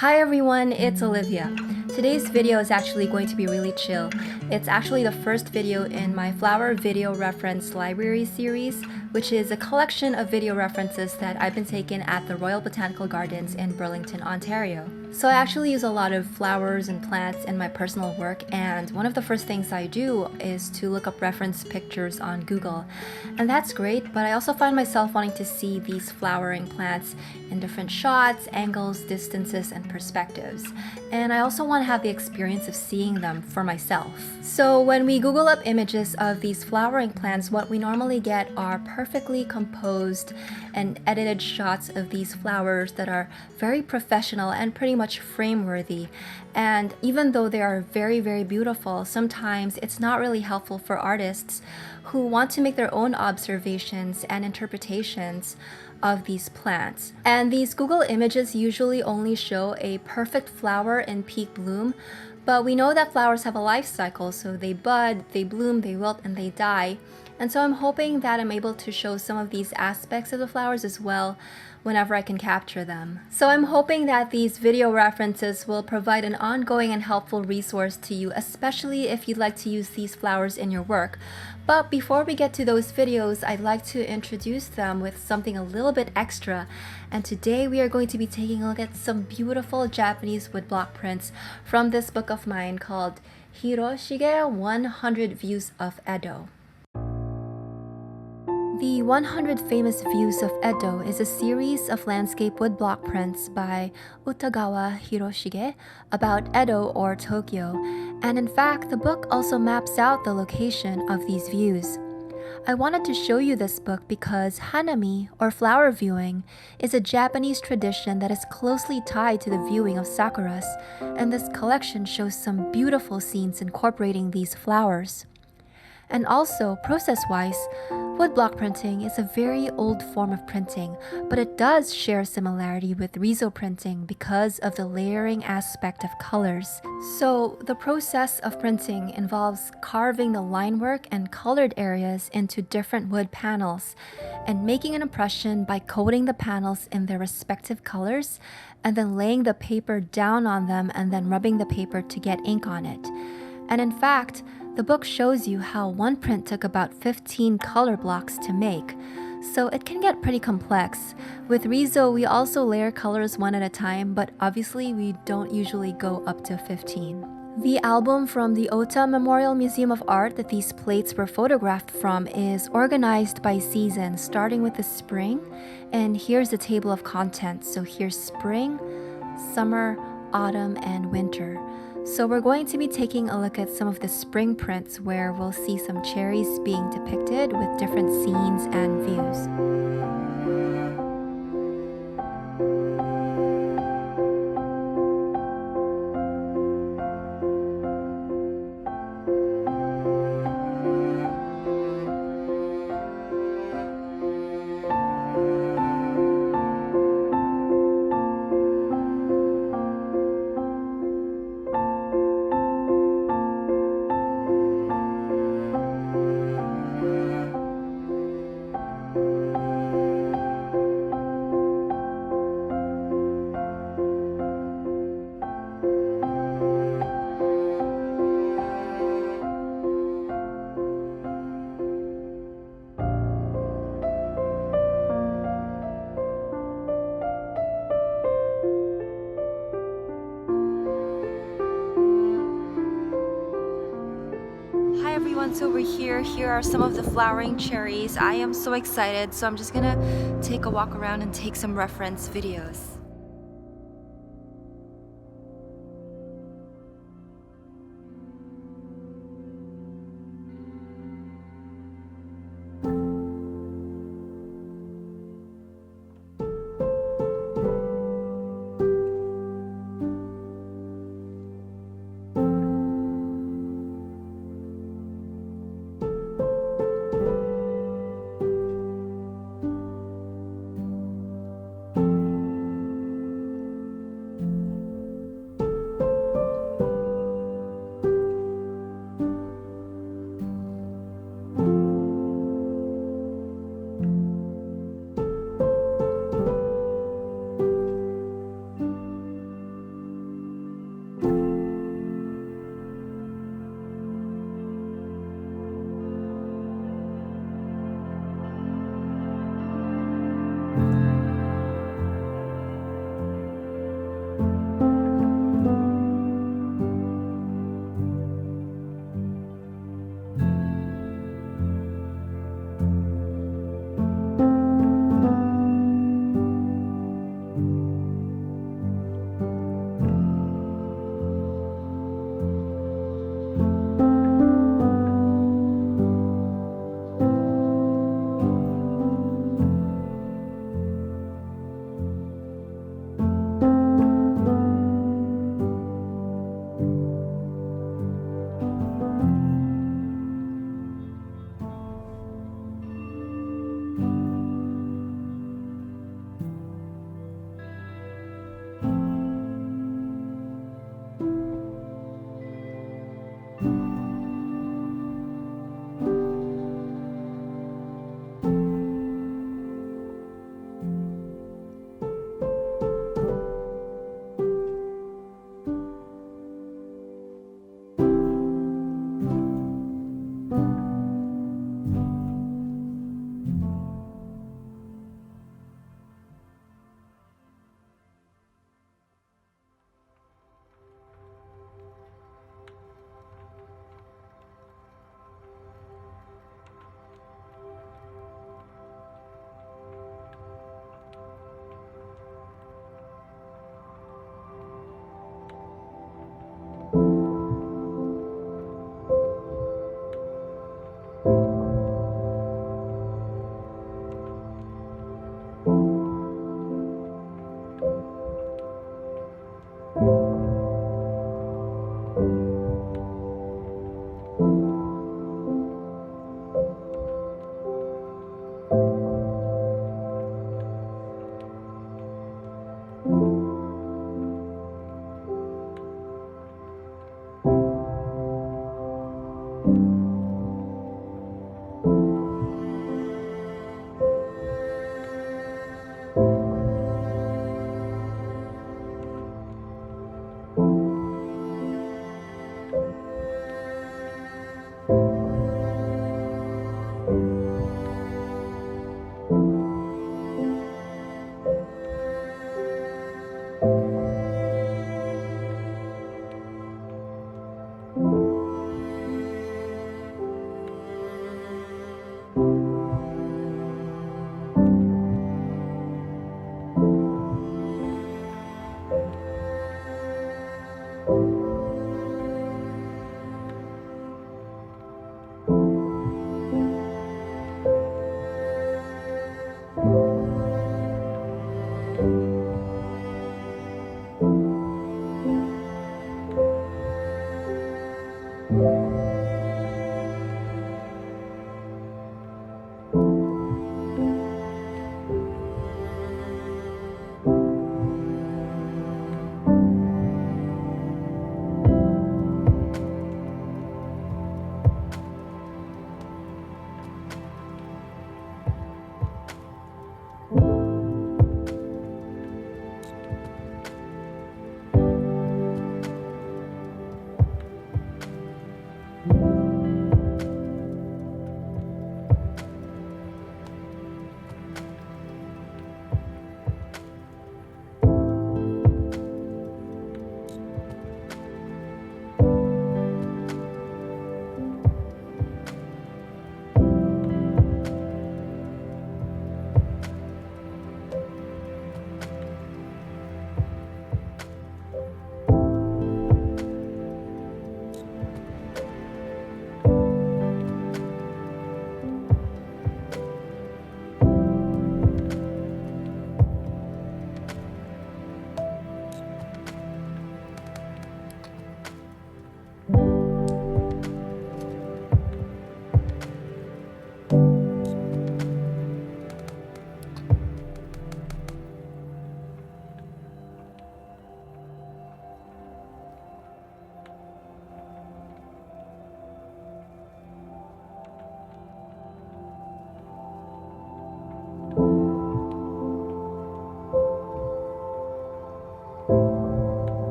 Hi everyone, it's Olivia. Today's video is actually going to be really chill. It's actually the first video in my Flower Video Reference Library series, which is a collection of video references that I've been taking at the Royal Botanical Gardens in Burlington, Ontario. So I actually use a lot of flowers and plants in my personal work, and one of the first things I do is to look up reference pictures on Google. And that's great, but I also find myself wanting to see these flowering plants in different shots, angles, distances, and perspectives. And I also want to have the experience of seeing them for myself. So when we Google up images of these flowering plants, what we normally get are perfectly composed and edited shots of these flowers that are very professional and pretty much frame-worthy. And even though they are very, very beautiful, sometimes it's not really helpful for artists who want to make their own observations and interpretations of these plants. And these Google images usually only show a perfect flower in peak bloom, but we know that flowers have a life cycle, so they bud, they bloom, they wilt, and they die. And so I'm hoping that I'm able to show some of these aspects of the flowers as well whenever I can capture them. So I'm hoping that these video references will provide an ongoing and helpful resource to you, especially if you'd like to use these flowers in your work. But before we get to those videos, I'd like to introduce them with something a little bit extra. And today we are going to be taking a look at some beautiful Japanese woodblock prints from this book of mine called Hiroshige 100 Views of Edo. The 100 Famous Views of Edo is a series of landscape woodblock prints by Utagawa Hiroshige about Edo or Tokyo, and in fact, the book also maps out the location of these views. I wanted to show you this book because hanami, or flower viewing, is a Japanese tradition that is closely tied to the viewing of sakuras, and this collection shows some beautiful scenes incorporating these flowers. And also, process-wise, woodblock printing is a very old form of printing, but it does share similarity with riso printing because of the layering aspect of colors. So, the process of printing involves carving the line work and colored areas into different wood panels, and making an impression by coating the panels in their respective colors, and then laying the paper down on them and then rubbing the paper to get ink on it. And in fact, the book shows you how one print took about 15 color blocks to make, so it can get pretty complex. With riso, we also layer colors one at a time, but obviously we don't usually go up to 15. The album from the Ota Memorial Museum of Art that these plates were photographed from is organized by season, starting with the spring, and here's the table of contents. So here's spring, summer, autumn, and winter. So we're going to be taking a look at some of the spring prints where we'll see some cherries being depicted with different scenes and views. Hi everyone, so we're here. Here are some of the flowering cherries. I am so excited, so I'm just gonna take a walk around and take some reference videos.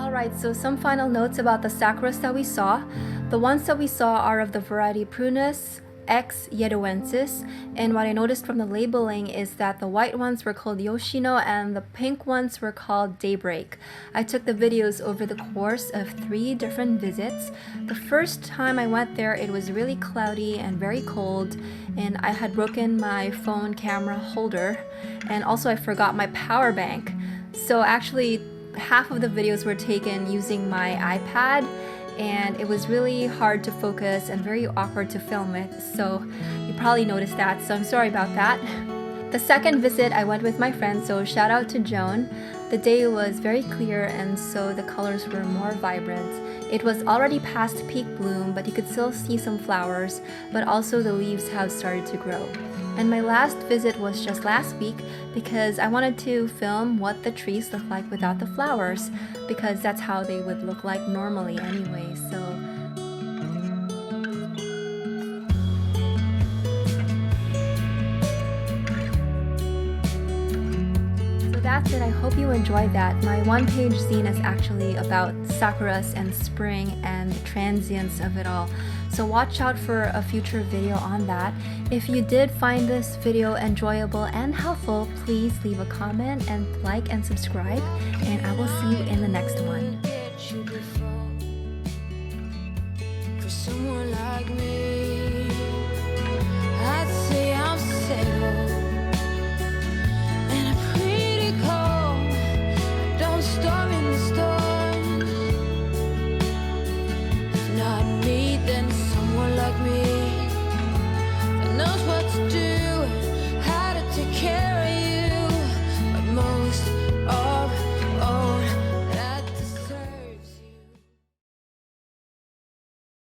Alright, so some final notes about the sakuras that we saw. The ones that we saw are of the variety Prunus X Yedoensis, and what I noticed from the labeling is that the white ones were called Yoshino and the pink ones were called Daybreak. I took the videos over the course of 3 different visits. The first time I went there, it was really cloudy and very cold, and I had broken my phone camera holder, and also I forgot my power bank. So actually, half of the videos were taken using my iPad, and it was really hard to focus and very awkward to film with, so you probably noticed that, so I'm sorry about that. The second visit I went with my friend, so shout out to Joan. The day was very clear and so the colors were more vibrant. It was already past peak bloom, but you could still see some flowers, but also the leaves have started to grow. And my last visit was just last week because I wanted to film what the trees look like without the flowers, because that's how they would look like normally anyway. So that's it. I hope you enjoyed that. My one-page zine is actually about sakuras and spring and the transience of it all. So watch out for a future video on that. If you did find this video enjoyable and helpful, please leave a comment and like and subscribe, and I will see you in the next one. For someone like me.